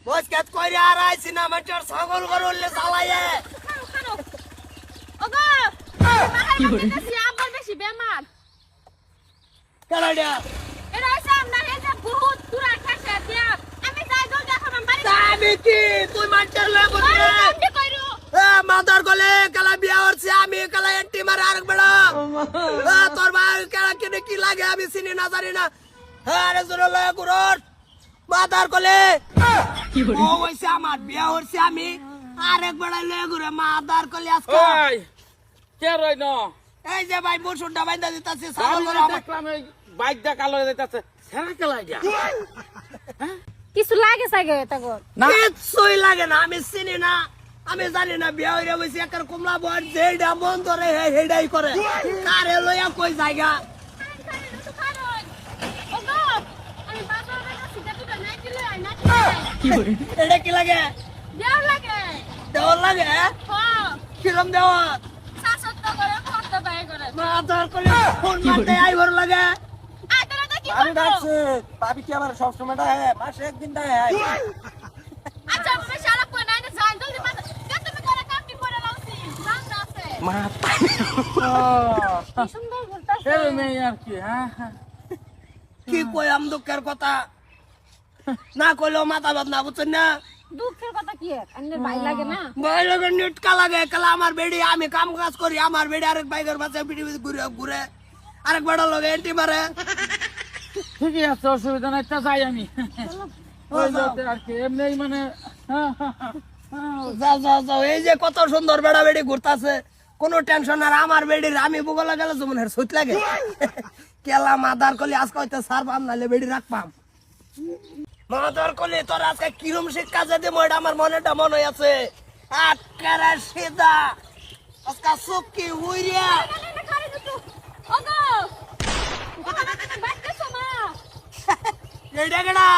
বস কাজ কইরা আর আইছি না মাটার ছাগল গরুলে চালায়ে ওগো কি বলে আমার বেশি বেমার কাড়াড়া এরা সামনে হেতে বহুত পুরা খাসা দিয়া আমি যাই জলদি এখন বাড়ি আমি কি তুই মাটার লয়ে বসে কি কইরু মাদার গলে কালা বিয়া হচ্ছে আমি কালা এন্টি মার আরেক বেড়া তোর ভাই কালা কিনে কি লাগে আমি চিনি না জানি না আরে জোরে লয়ে গুরর মাদার গলে ও হইছে আমার বিয়া হচ্ছে আমি আরেক বেড়া লয়ে ঘুরে মাদার গলে আজকে ওই কে রই ন এই যে ভাই বসুনটা বাইন্দা দিতাছি আমি ছাগল গরু আমার দেখলাম এই বাইক দা কালো যাইতাছে সেরা কেলাই দিয়া কিছু লাগে সাগে তখন না কিছুই লাগে না আমি চিনি না আমি জানি না বিয়া হইরা বসে একার কমলা বর যেটা মন ধরে হেডাই করে কারে লইয়া কই জায়গা ওগো আমি বাজার থেকে সিগারেট নাই দিলে আই না এটা কি লাগে দেও লাগে দেওয়ার লাগে হ্যাঁ কিরম দেওয়া শাসত করে করতে পায় করে মাদার কলে ফোন মারতে আইবার লাগে আদরা কি আমি করব ডাকছে ভাবি কি আমার সব সময় দেয় মাসে একদিন দেয় আচ্ছা আমি সারা কই নাই না যাই জলদি বাজার তুমি করে কাম কি করে লাউছি জান আছে মা কি সুন্দর বলতাছ এর মেয়ে আর কি হ্যাঁ কি কই আম দুঃখের কথা না কইলেও মাথা বাদ না বুঝছেন না দুঃখের কথা কি আন্নের ভাই লাগে না ভাই লাগে নিটকা লাগে কালা আমার বেড়ি আমি কাম কাজ করি আমার বেড়ি আরেক বাইকের বাসে পিটি ঘুরে ঘুরে আরেক বেড়া লগে এন্টি মারে ঠিকই আছে অসুবিধা নাই তা যাই আমি ওই লোকে আর কি এমনি মানে যাও যাও যাও এই যে কত সুন্দর বেড়া বেড়ি ঘুরতাছে কোনো টেনশন আর আমার বেড়ির আমি বুগলা গেলে যেমন হের সইত লাগে কেলা মাদার কলি আজকে হইতে সার পাম নালে বেড়ি রাখপাম মাদার কলি তোর আজকে কিরম শিক্ষা যদি এটা আমার মনেটা মনে আছে আটকারা সিধা আজকে সুকি উইরিয়া ওগো ওখানে তুমি বাইতেছো মা এইটা কেডা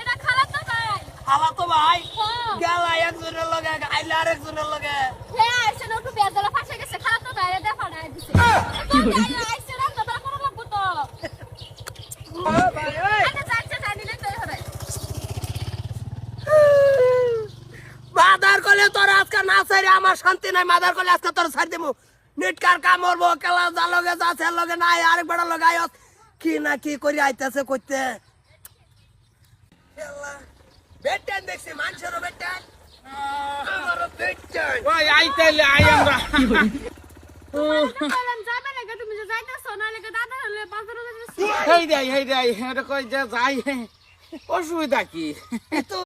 এটা খারাপ না ভাই খালা তো ভাই হ্যাঁ গেলা একজনের লগে আইলা আরেকজনের লগে হ্যাঁ এসে একটু বেদলা ফাঁসে গেছে খারাপ না ভাই এটা ফাড়াই দিছে কি বলে আইছে না কথা কোনো লাগবো তো ও ভাই ওই আচ্ছা যাচ্ছে জানিলে তো হবে মাদার কলে তোর আজকে না ছাড়ে আমার শান্তি নাই মাদার কলে আজকে তোর ছাড় দেবো নিটকার কাম করবো কেলা যা লগে যাচ্ছে লগে নাই আরেক বেড়া লগে আয়ত কি না কি করে আইতেছে করতে বেটেন দেখছি মানুষেরও বেটেন আমারও বেটেন ওই আইতাইলে আই আমরা বললাম যাবে না তুমি যে যাইতেছো না লাগে দাদা হলে বাজারে যাইতেছো হেই দেয় এটা কই যে যাই অসুবিধা কি তো